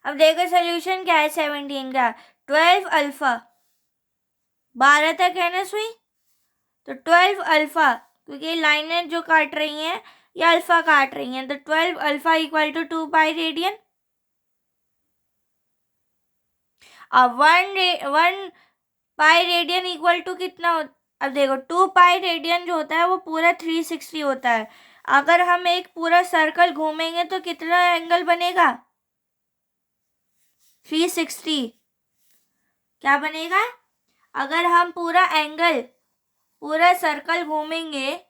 अब देखो सोल्यूशन क्या है 17 का, 12 अल्फा, 12 तक है ना सुई, तो 12 अल्फा, क्योंकि लाइनें जो काट रही हैं ये अल्फा काट रही हैं, तो 12 alpha equal to 2 pi radian. अब 1 पाई रेडियन इक्वल टू कितना अब देखो 2 पाई रेडियन जो होता है वो पूरा 360 होता है। अगर हम एक पूरा सर्कल घूमेंगे तो कितना एंगल बनेगा, 360। क्या बनेगा, अगर हम पूरा सर्कल घूमेंगे,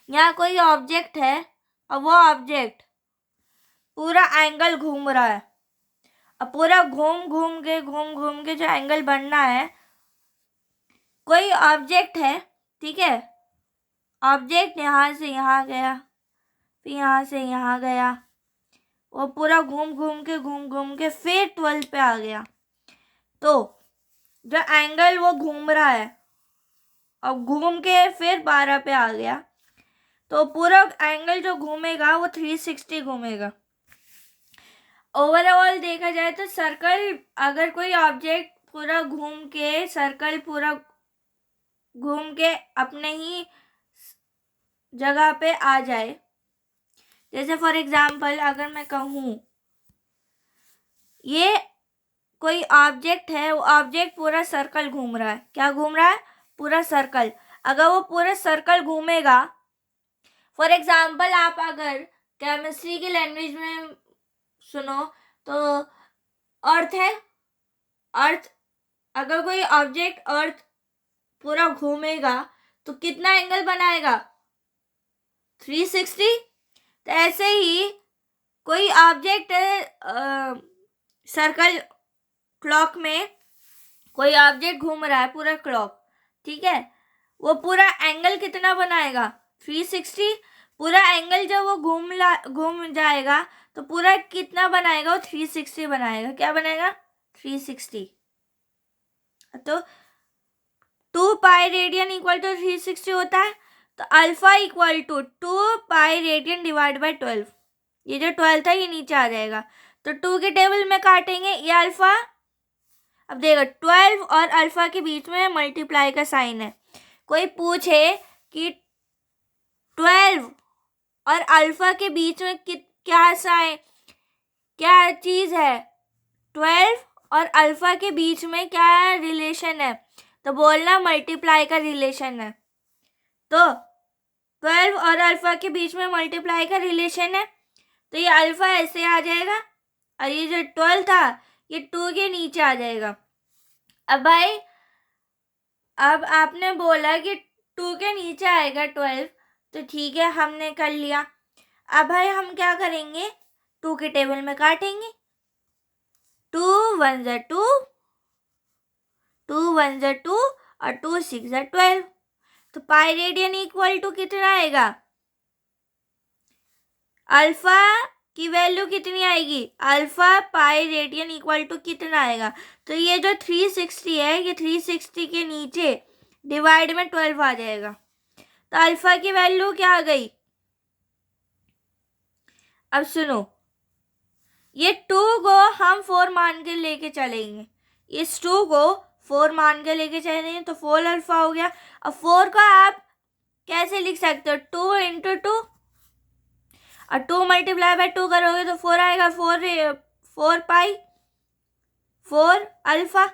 यहाँ कोई ऑब्जेक्ट है और वो ऑब्जेक्ट पूरा एंगल घूम रहा है, अब पूरा घूम घूम के जो एंगल बनना है, कोई ऑब्जेक्ट है, ठीक है, ऑब्जेक्ट यहाँ से यहाँ गया, फिर यहाँ से यहाँ गया, वो पूरा घूम के फिर 12 पे आ गया, तो जो एंगल वो घूम रहा है और घूम के फिर 12 पे आ गया, तो पूरा एंगल जो घूमेगा वो 360 घूमेगा। ओवरऑल देखा जाए तो सर्कल, अगर कोई ऑब्जेक्ट पूरा सर्कल पूरा घूम के अपने ही जगह पे आ जाए, जैसे फॉर एग्जाम्पल अगर मैं कहूँ ये कोई ऑब्जेक्ट है, वो ऑब्जेक्ट पूरा सर्कल घूम रहा है, क्या घूम रहा है, पूरा सर्कल। अगर वो पूरा सर्कल घूमेगा, फॉर एग्जाम्पल आप अगर केमिस्ट्री की लैंग्वेज में सुनो तो अर्थ है, अर्थ, अगर कोई ऑब्जेक्ट अर्थ पूरा घूमेगा तो कितना एंगल बनाएगा, 360। तो ऐसे ही कोई ऑब्जेक्ट सर्कल क्लॉक में कोई ऑब्जेक्ट घूम रहा है पूरा क्लॉक, ठीक है, वो पूरा एंगल कितना बनाएगा, 360। पूरा एंगल जब वो घूम जाएगा तो पूरा कितना बनाएगा, वो 360 बनाएगा, क्या बनाएगा, 360। तो 2 पाई रेडियन इक्वल टू 360 होता है, तो alpha equal to 2 pi radian divide by 12, ये जो 12 था ये नीचे आ जाएगा, तो 2 के टेबल में काटेंगे ये अल्फा। अब देखो 12 और अल्फा के बीच में मल्टीप्लाई का साइन है, कोई पूछे कि 12 और अल्फा के बीच में क्या साइन, क्या चीज है, 12 और अल्फा के बीच में क्या रिलेशन है, तो बोलना मल्टीप्लाई का रिलेशन है। तो 12 और अल्फा के बीच में मल्टीप्लाई का रिलेशन है, तो ये अल्फा ऐसे आ जाएगा और ये जो 12 था ये 2 के नीचे आ जाएगा। अब भाई अब आपने बोला कि 2 के नीचे आएगा 12, तो ठीक है हमने कर लिया। अब भाई हम क्या करेंगे, 2 के टेबल में काटेंगे, 2 1 ज़ा 2, 2 1 ज़ा 2 और 2 6 ज़ा 12, तो पाई रेडियन इक्वल टू कितना आएगा, अल्फा की वैल्यू कितनी आएगी, alpha pi radian equal to कितना आएगा, तो ये जो 360 है ये 360 के नीचे डिवाइड में 12 आ जाएगा, तो अल्फा की वैल्यू क्या आ गई। अब सुनो, ये 2 को हम 4 मान के लेके चलेंगे, इस 2 को 4 मान के लेके चलेंगे तो 4 अल्फा हो गया। अब 4 को आप कैसे लिख सकते हो, 2 इंटू 2, और 2 मल्टीप्लाई बाय 2 करोगे तो 4 आएगा, 4 पाई 4 अल्फा।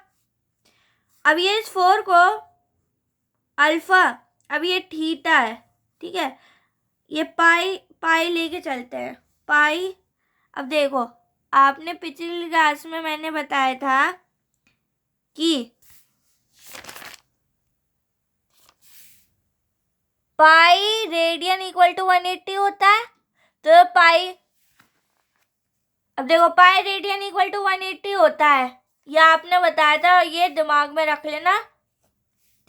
अब ये इस 4 को अल्फा, अब ये थीटा है, ठीक है, ये पाई लेके चलते हैं, पाई। अब देखो आपने पिछली क्लास में मैंने बताया था कि पाई रेडियन इक्वल टू 180 होता है, तो पाई, अब देखो पाई रेडियन इक्वल टू 180 होता है, ये आपने बताया था, ये दिमाग में रख लेना,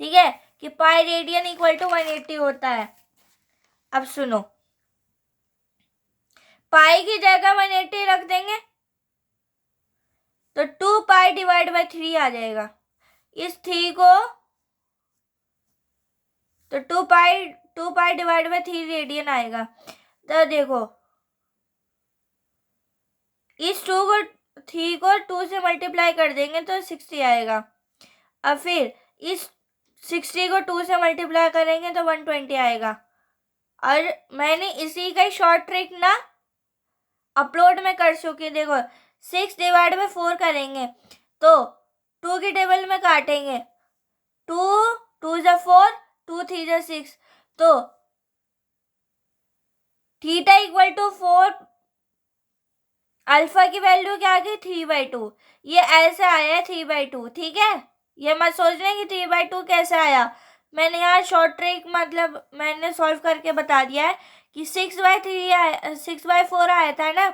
ठीक है, कि पाई रेडियन इक्वल टू 180 होता है। अब सुनो, पाई की जगह 180 रख देंगे तो 2 पाई डिवाइड बाई 3 आ जाएगा, इस 3 को, तो 2 पाई डिवाइड बाई 3 रेडियन आएगा। तो देखो इस 2 को 3 को 2 से मल्टीप्लाई कर देंगे तो 60 आएगा। अब फिर इस 60 को 2 से मल्टीप्लाई करेंगे तो 120 आएगा। और मैंने इसी का ही शॉर्ट ट्रिक ना अपलोड में कर चुकी। देखो 6 डिवाइड बाई 4 करेंगे तो 2 की टेबल में काटेंगे, 2 2 जा 4, 2 3 जा 6, तो थीटा इक्वल टू 4, अल्फा की वैल्यू क्या आ गई 3/2। ये ऐसे आया है 3/2, ठीक है। ये मत सोचना कि 3/2 कैसे आया, मैंने यहाँ शॉर्ट ट्रिक मतलब मैंने सॉल्व करके बता दिया है कि 6/3 आया, 6/4 आया था ना।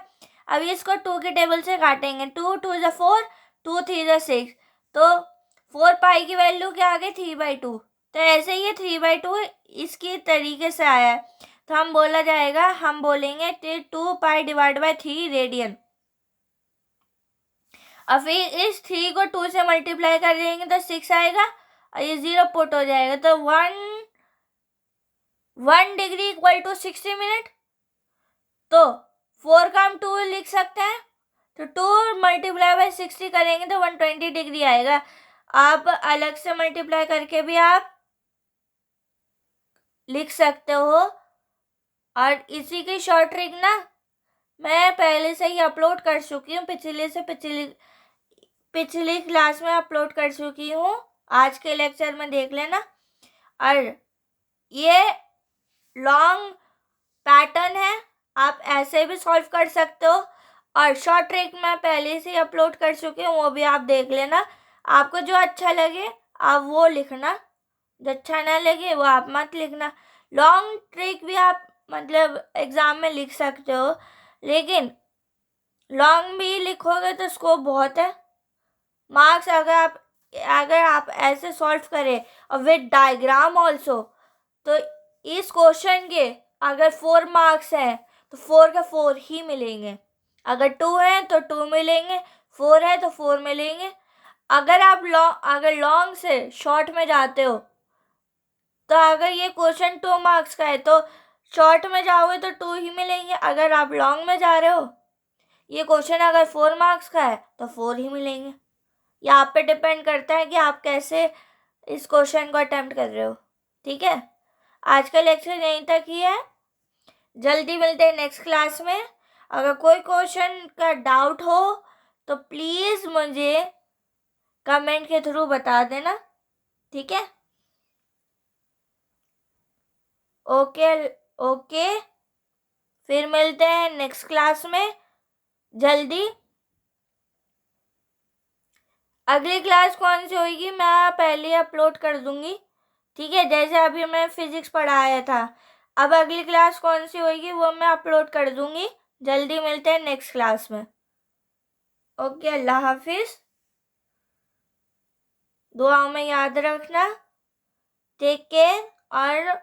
अभी इसको 2 के टेबल से काटेंगे, 2 2 जा 4, 2 3 जा 6, तो 4 पाई की वैल्यू क्या आ गई 3/2। तो ऐसे ही ये 3/2 इसकी तरीके से आया है, तो हम बोलेंगे 2 पाई डिवाइड बाई 3 रेडियन। अब फिर इस 3 को 2 से मल्टीप्लाई कर देंगे तो 6 आएगा और ये 0 पुट हो जाएगा, तो 1 डिग्री इक्वल टू 60 मिनट। तो 4 का हम 2 लिख सकते हैं, तो 2 मल्टीप्लाई बाई 60 करेंगे तो 120 डिग्री आएगा। आप अलग से मल्टीप्लाई करके भी आप लिख सकते हो। और इसी की शॉर्ट ट्रिक ना मैं पहले से ही अपलोड कर चुकी हूँ, पिछली क्लास में अपलोड कर चुकी हूँ, आज के लेक्चर में देख लेना। और ये लॉन्ग पैटर्न है, आप ऐसे भी सॉल्व कर सकते हो। और शॉर्ट ट्रिक मैं पहले से अपलोड कर चुकी हूँ, वो भी आप देख लेना। आपको जो अच्छा लगे आप वो लिखना, जो अच्छा ना लगे वो आप मत लिखना। लॉन्ग ट्रिक भी आप मतलब एग्ज़ाम में लिख सकते हो, लेकिन लॉन्ग भी लिखोगे तो स्कोप बहुत है। मार्क्स अगर आप ऐसे सॉल्व करें और विद डायग्राम ऑल्सो, तो इस क्वेश्चन के अगर 4 मार्क्स हैं तो 4 के 4 ही मिलेंगे। अगर 2 हैं तो 2 मिलेंगे, 4 है तो 4 मिलेंगे। अगर लॉन्ग से शॉर्ट में जाते हो, तो अगर ये क्वेश्चन 2 मार्क्स का है तो शॉर्ट में जाओगे तो 2 ही मिलेंगे। अगर आप लॉन्ग में जा रहे हो, ये क्वेश्चन अगर 4 मार्क्स का है तो 4 ही मिलेंगे। या आप पे डिपेंड करता है कि आप कैसे इस क्वेश्चन को अटेम्प्ट कर रहे हो, ठीक है। आज का लेक्चर यहीं तक ही है, जल्दी मिलते हैं नेक्स्ट क्लास में। अगर कोई क्वेश्चन का डाउट हो तो प्लीज़ मुझे कमेंट के थ्रू बता देना, ठीक है। ओके, फिर मिलते हैं नेक्स्ट क्लास में जल्दी। अगली क्लास कौन सी होगी मैं पहले अपलोड कर दूंगी, ठीक है। जैसे अभी मैं फिजिक्स पढ़ाया था, अब अगली क्लास कौन सी होगी वो मैं अपलोड कर दूंगी। जल्दी मिलते हैं नेक्स्ट क्लास में। ओके, अल्लाह हाफिज़। दुआओं में याद रखना, टेक केयर, और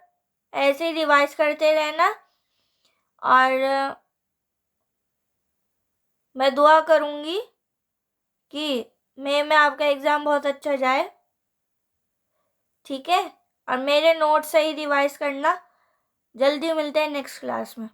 ऐसे ही रिवाइज करते रहना। और मैं दुआ करूँगी कि मई में आपका एग्ज़ाम बहुत अच्छा जाए, ठीक है। और मेरे नोट्स सही रिवाइज करना। जल्दी मिलते हैं नेक्स्ट क्लास में।